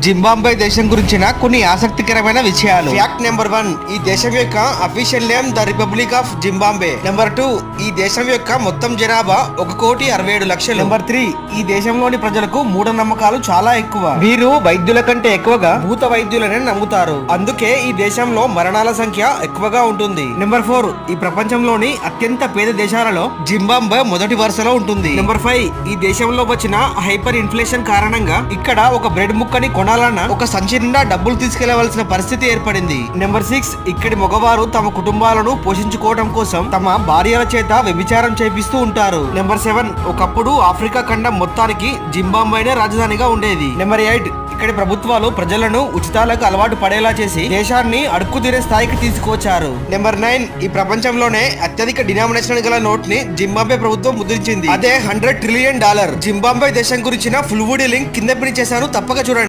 Zimbabwe దేశం గురించిన కొన్ని ఆసక్తికరమైన విషయాలు. ఫ్యాక్ట్ నెంబర్ 1, ఈ దేశం యొక్క official name the republic of Zimbabwe. Number 2, ఈ దేశం యొక్క మొత్తం జనాభా 1,67,00,000. నెంబర్ 3, ఈ దేశంలోని ప్రజలకు మూఢనమ్మకాలు చాలా ఎక్కువ. వీరు వైద్యుల కంటే ఎక్కువగా భూత వైద్యులనే నమ్ముతారు. అందుకే ఈ దేశంలో మరణాల సంఖ్య ఎక్కువగా ఉంటుంది. నెంబర్ 4, ఈ ప్రపంచంలోని అత్యంత పేద దేశాలలో జింబాబ్వే మొదటి వరుసలో ఉంటుంది. నెంబర్ 5, ఈ దేశంలో వచ్చిన హైపర్ ఇన్ఫ్లేషన్ కారణంగా ఇక్కడ ఒక బ్రెడ్ ముక్కని కొనాలన్నా ఒక సంచి నిండా డబ్బులు తీసుకెళ్లవలసిన పరిస్థితి ఏర్పడింది. నెంబర్ 6, ఇక్కడి మగవారు తమ కుటుంబాలను పోషించుకోవడం కోసం తమ భార్యల చేత వ్యభిచారం చేపిస్తూ ఉంటారు. నెంబర్ 7, ఒకప్పుడు ఆఫ్రికా ఖండం మొత్తానికి జింబాబ్వేనే రాజధానిగా ఉండేది. నెంబర్ 8, ఇక్కడి ప్రభుత్వాలు ప్రజలను ఉచితాలకు అలవాటు పడేలా చేసి దేశాన్ని అడుక్కు తినే స్థాయికి తీసుకువచ్చారు. నెంబర్ 9, ఈ ప్రపంచంలోనే అత్యధిక డినామినేషన్ గల నోట్ ని జింబాబ్వే ప్రభుత్వం ముద్రించింది. అదే $100 ట్రిలియన్. జింబాబ్వే దేశం గురించిన ఫుల్ వీడియో లింక్ కింద పిన్ చేశాను, తప్పక చూడండి.